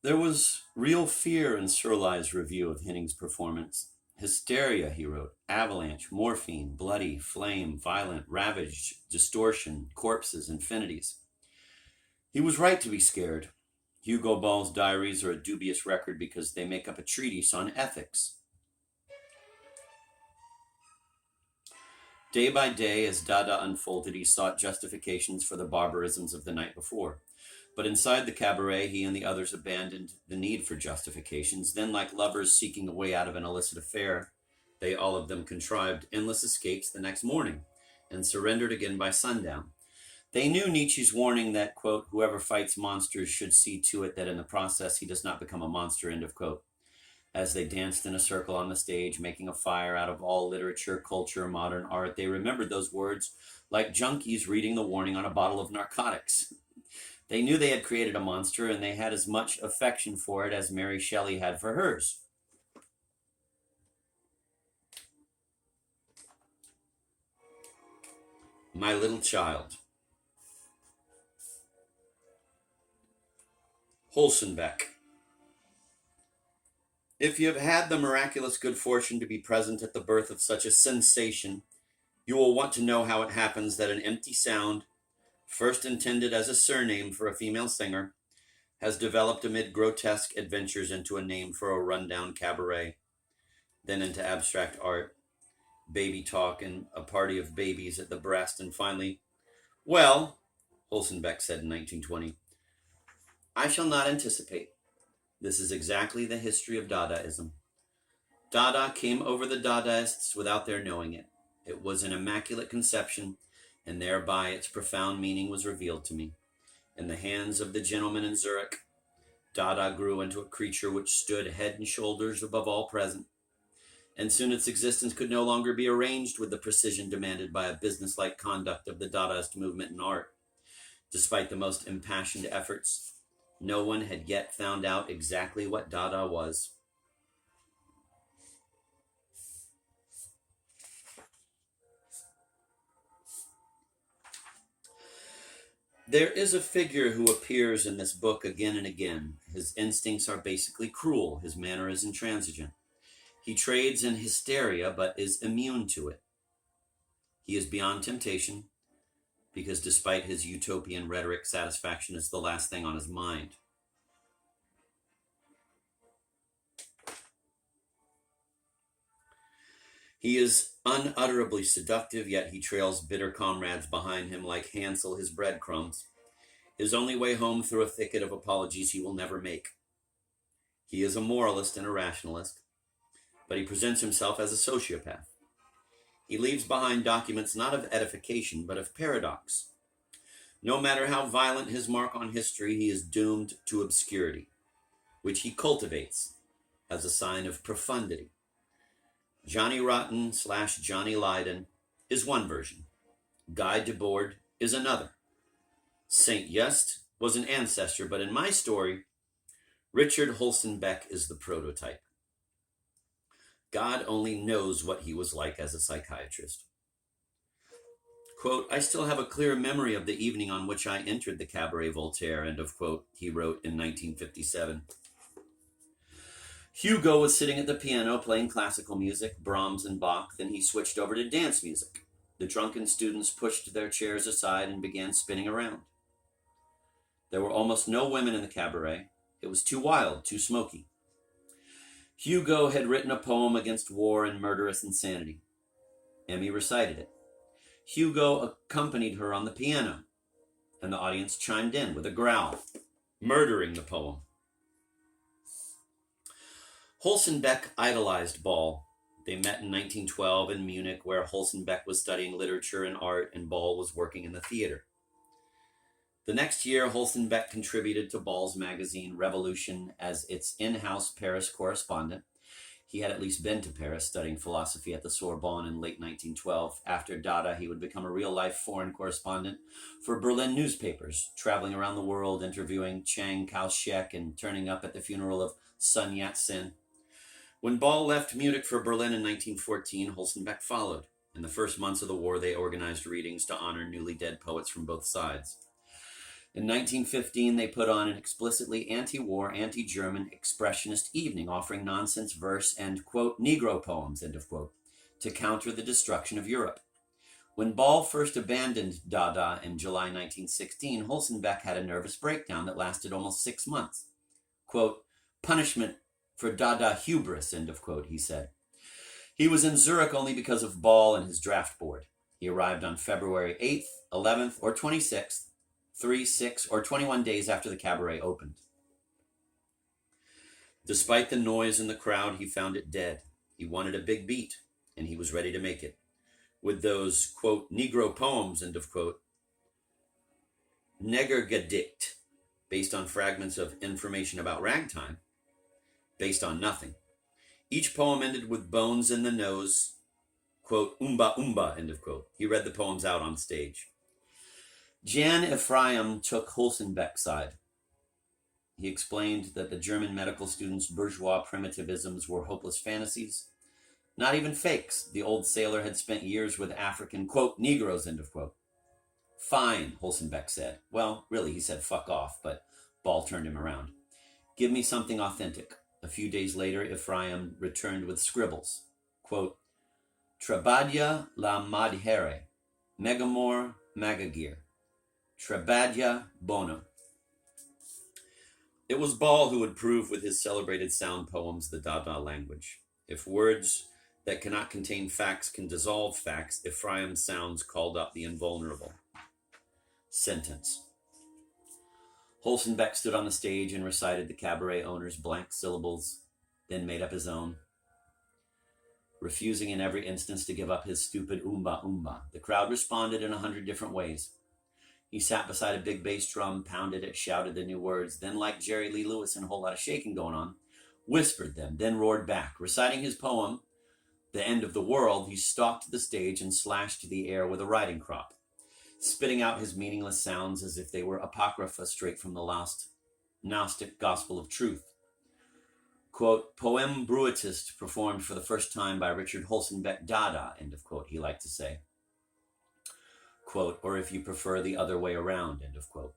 There was real fear in Serlai's review of Henning's performance. Hysteria, he wrote, avalanche, morphine, bloody, flame, violent, ravaged, distortion, corpses, infinities. He was right to be scared. Hugo Ball's diaries are a dubious record because they make up a treatise on ethics. Day by day, as Dada unfolded, he sought justifications for the barbarisms of the night before. But inside the cabaret, he and the others abandoned the need for justifications. Then, like lovers seeking a way out of an illicit affair, they all of them contrived endless escapes the next morning and surrendered again by sundown. They knew Nietzsche's warning that, quote, whoever fights monsters should see to it that in the process he does not become a monster, end of quote. As they danced in a circle on the stage, making a fire out of all literature, culture, modern art, they remembered those words like junkies reading the warning on a bottle of narcotics. They knew they had created a monster, and they had as much affection for it as Mary Shelley had for hers. My little child. Holzenbeck. If you have had the miraculous good fortune to be present at the birth of such a sensation, you will want to know how it happens that an empty sound, first intended as a surname for a female singer, has developed amid grotesque adventures into a name for a rundown cabaret, then into abstract art, baby talk, and a party of babies at the breast, and finally, well, Holzenbeck said in 1920, I shall not anticipate. This is exactly the history of Dadaism. Dada came over the Dadaists without their knowing it. It was an immaculate conception, and thereby its profound meaning was revealed to me. In the hands of the gentleman in Zurich, Dada grew into a creature which stood head and shoulders above all present, and soon its existence could no longer be arranged with the precision demanded by a businesslike conduct of the Dadaist movement in art. Despite the most impassioned efforts, no one had yet found out exactly what Dada was. There is a figure who appears in this book again and again. His instincts are basically cruel. His manner is intransigent. He trades in hysteria, but is immune to it. He is beyond temptation, because despite his utopian rhetoric, satisfaction is the last thing on his mind. He is unutterably seductive, yet he trails bitter comrades behind him like Hansel his breadcrumbs, his only way home through a thicket of apologies he will never make. He is a moralist and a rationalist, but he presents himself as a sociopath. He leaves behind documents not of edification, but of paradox. No matter how violent his mark on history, he is doomed to obscurity, which he cultivates as a sign of profundity. Johnny Rotten / Johnny Lydon is one version. Guy Debord is another. Saint Just was an ancestor, but in my story, Richard Holzenbeck is the prototype. God only knows what he was like as a psychiatrist. Quote, I still have a clear memory of the evening on which I entered the Cabaret Voltaire, end of quote, he wrote in 1957. Hugo was sitting at the piano playing classical music, Brahms and Bach. Then he switched over to dance music. The drunken students pushed their chairs aside and began spinning around. There were almost no women in the cabaret. It was too wild, too smoky. Hugo had written a poem against war and murderous insanity. Emmy recited it. Hugo accompanied her on the piano, and the audience chimed in with a growl, murdering the poem. Holzenbeck idolized Ball. They met in 1912 in Munich, where Holzenbeck was studying literature and art, and Ball was working in the theater. The next year, Holzenbeck contributed to Ball's magazine Revolution as its in-house Paris correspondent. He had at least been to Paris studying philosophy at the Sorbonne in late 1912. After Dada, he would become a real-life foreign correspondent for Berlin newspapers, traveling around the world, interviewing Chiang Kai-shek and turning up at the funeral of Sun Yat-sen. When Ball left Munich for Berlin in 1914, Holzenbeck followed. In the first months of the war, they organized readings to honor newly dead poets from both sides. In 1915, they put on an explicitly anti-war, anti-German expressionist evening, offering nonsense verse and, quote, Negro poems, end of quote, to counter the destruction of Europe. When Ball first abandoned Dada in July 1916, Holzenbeck had a nervous breakdown that lasted almost 6 months. Quote, punishment for Dada hubris, end of quote, he said. He was in Zurich only because of Ball and his draft board. He arrived on February 8th, 11th, or 26th, 3, 6, or 21 days after the cabaret opened. Despite the noise in the crowd, he found it dead. He wanted a big beat, and he was ready to make it. With those, quote, Negro poems, end of quote, Negergedicht, based on fragments of information about ragtime, based on nothing. Each poem ended with bones in the nose, quote, umba umba, end of quote. He read the poems out on stage. Jan Ephraim took Holzenbeck's side. He explained that the German medical students' bourgeois primitivisms were hopeless fantasies, not even fakes. The old sailor had spent years with African, quote, Negroes, end of quote. Fine, Holzenbeck said. Well, really, he said fuck off, but Ball turned him around. Give me something authentic. A few days later, Ephraim returned with scribbles. Quote, Trabadia la madhere, megamor magagir. Trabadia bono. It was Ball who would prove with his celebrated sound poems the Dada language. If words that cannot contain facts can dissolve facts, Ephraim's sounds called up the invulnerable. Sentence. Holzenbeck stood on the stage and recited the cabaret owner's blank syllables, then made up his own, refusing in every instance to give up his stupid umba umba. The crowd responded in 100 different ways. He sat beside a big bass drum, pounded it, shouted the new words, then, like Jerry Lee Lewis and a whole lot of shaking going on, whispered them, then roared back. Reciting his poem, The End of the World, he stalked to the stage and slashed the air with a riding crop, spitting out his meaningless sounds as if they were apocrypha straight from the lost Gnostic gospel of truth. Quote, Poem Bruitist performed for the first time by Richard Holzenbeck Dada, end of quote, he liked to say. Quote, or if you prefer the other way around, end of quote.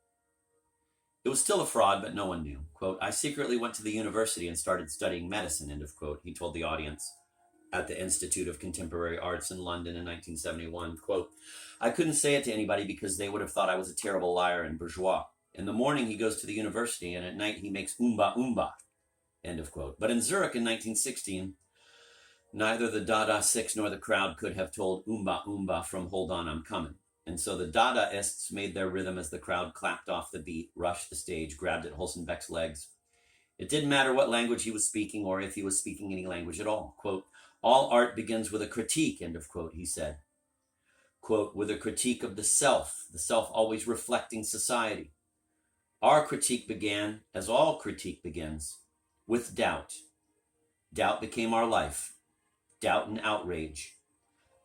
It was still a fraud, but no one knew. Quote, I secretly went to the university and started studying medicine, end of quote, he told the audience at the Institute of Contemporary Arts in London in 1971. Quote, I couldn't say it to anybody because they would have thought I was a terrible liar and bourgeois. In the morning, he goes to the university, and at night, he makes umba umba, end of quote. But in Zurich in 1916, neither the Dada Six nor the crowd could have told umba umba from Hold On, I'm Coming. And so the Dadaists made their rhythm as the crowd clapped off the beat, rushed the stage, grabbed at Holzenbeck's legs. It didn't matter what language he was speaking or if he was speaking any language at all. Quote, all art begins with a critique, end of quote, he said. Quote, with a critique of the self always reflecting society. Our critique began, as all critique begins, with doubt. Doubt became our life. Doubt and outrage.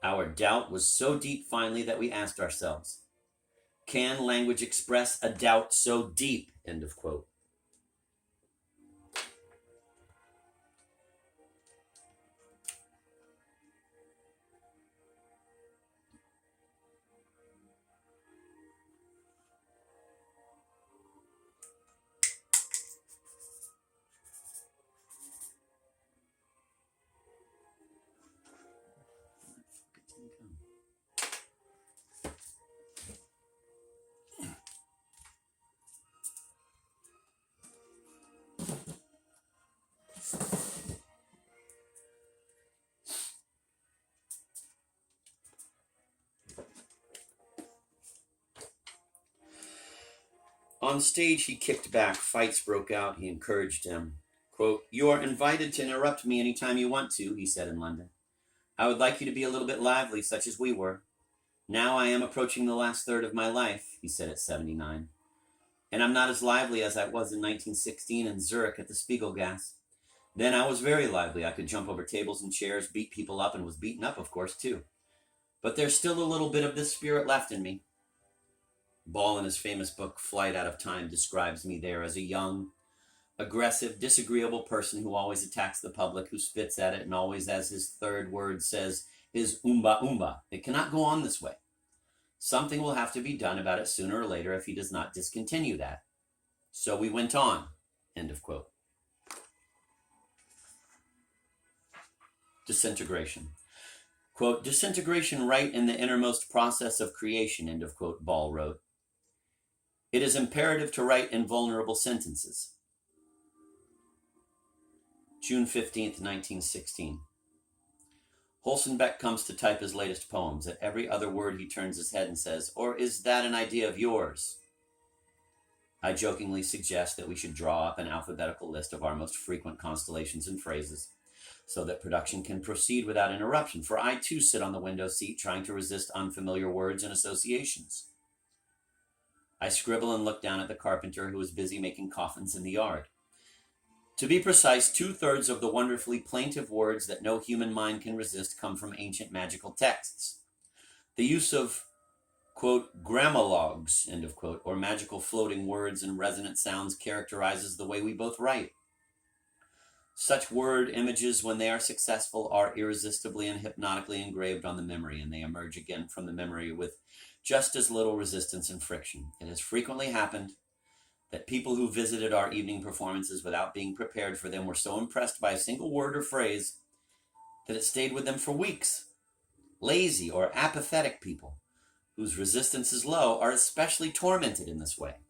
Our doubt was so deep finally that we asked ourselves, can language express a doubt so deep, end of quote. On stage, he kicked back. Fights broke out. He encouraged him. Quote, you are invited to interrupt me anytime you want to, he said in London. I would like you to be a little bit lively, such as we were. Now I am approaching the last third of my life, he said at 79. And I'm not as lively as I was in 1916 in Zurich at the Spiegelgas. Then I was very lively. I could jump over tables and chairs, beat people up, and was beaten up, of course, too. But there's still a little bit of this spirit left in me. Ball, in his famous book, Flight Out of Time, describes me there as a young, aggressive, disagreeable person who always attacks the public, who spits at it, and always, as his third word says, is umba umba. It cannot go on this way. Something will have to be done about it sooner or later if he does not discontinue that. So we went on. End of quote. Disintegration. Quote, disintegration right in the innermost process of creation, end of quote, Ball wrote. It is imperative to write invulnerable sentences. June 15th, 1916. Holzenbeck comes to type his latest poems. At every other word, he turns his head and says, "Or is that an idea of yours?" I jokingly suggest that we should draw up an alphabetical list of our most frequent constellations and phrases so that production can proceed without interruption, for I too sit on the window seat trying to resist unfamiliar words and associations. I scribble and look down at the carpenter who is busy making coffins in the yard. To be precise, 2/3 of the wonderfully plaintive words that no human mind can resist come from ancient magical texts. The use of, quote, grammalogs, end of quote, or magical floating words and resonant sounds characterizes the way we both write. Such word images, when they are successful, are irresistibly and hypnotically engraved on the memory, and they emerge again from the memory with just as little resistance and friction. It has frequently happened that people who visited our evening performances without being prepared for them were so impressed by a single word or phrase that it stayed with them for weeks. Lazy or apathetic people, whose resistance is low, are especially tormented in this way.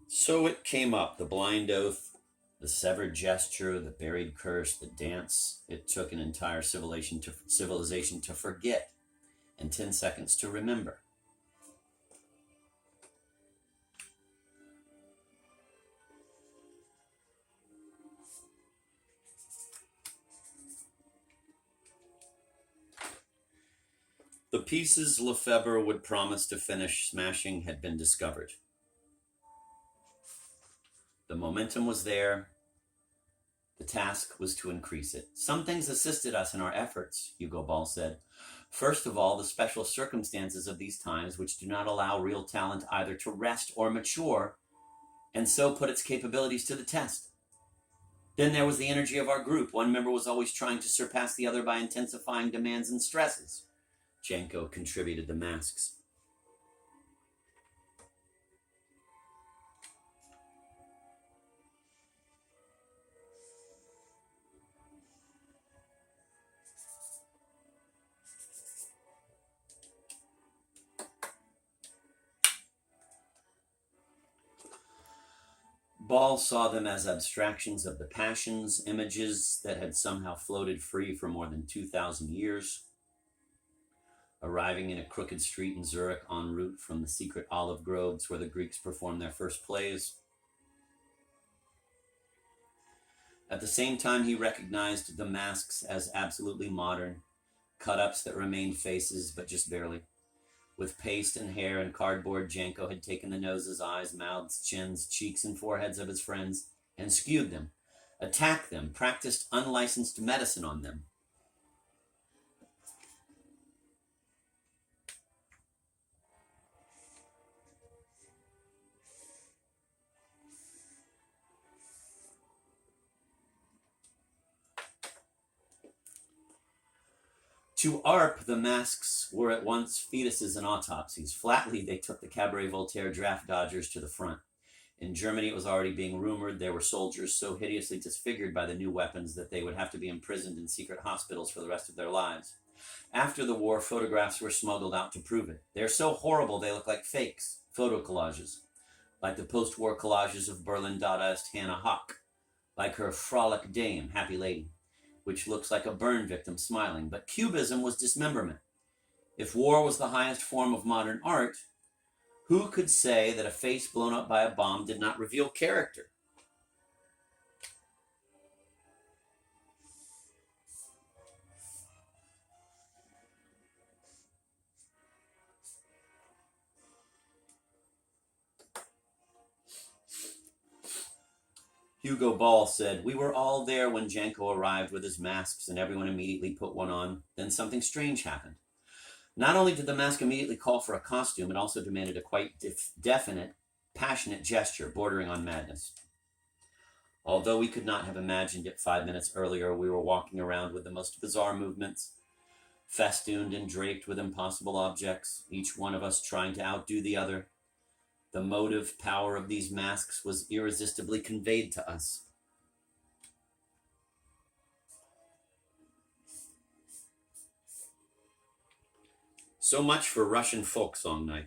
So it came up, the blind oath, the severed gesture, the buried curse, the dance. It took an entire civilization to forget and 10 seconds to remember. The pieces Lefebvre would promise to finish smashing had been discovered. The momentum was there. The task was to increase it. Some things assisted us in our efforts, Hugo Ball said. First of all, the special circumstances of these times, which do not allow real talent either to rest or mature, and so put its capabilities to the test. Then there was the energy of our group. One member was always trying to surpass the other by intensifying demands and stresses. Janko contributed the masks. Ball saw them as abstractions of the passions, images that had somehow floated free for more than 2,000 years. Arriving in a crooked street in Zurich en route from the secret olive groves where the Greeks performed their first plays. At the same time, he recognized the masks as absolutely modern, cut-ups that remained faces, but just barely. With paste and hair and cardboard, Janko had taken the noses, eyes, mouths, chins, cheeks, and foreheads of his friends and skewed them, attacked them, practiced unlicensed medicine on them. To Arp, the masks were at once fetuses and autopsies. Flatly, they took the Cabaret Voltaire draft dodgers to the front. In Germany, it was already being rumored there were soldiers so hideously disfigured by the new weapons that they would have to be imprisoned in secret hospitals for the rest of their lives. After the war, photographs were smuggled out to prove it. They're so horrible they look like fakes, photo collages, like the post-war collages of Berlin Dadaist Hannah Hoch, like her Frolic Dame, Happy Lady, which looks like a burn victim smiling. But Cubism was dismemberment. If war was the highest form of modern art, who could say that a face blown up by a bomb did not reveal character? Hugo Ball said, "We were all there when Janko arrived with his masks and everyone immediately put one on. Then something strange happened. Not only did the mask immediately call for a costume, it also demanded a quite definite, passionate gesture bordering on madness. Although we could not have imagined it 5 minutes earlier, we were walking around with the most bizarre movements, festooned and draped with impossible objects, each one of us trying to outdo the other. The motive power of these masks was irresistibly conveyed to us. So much for Russian folk song night.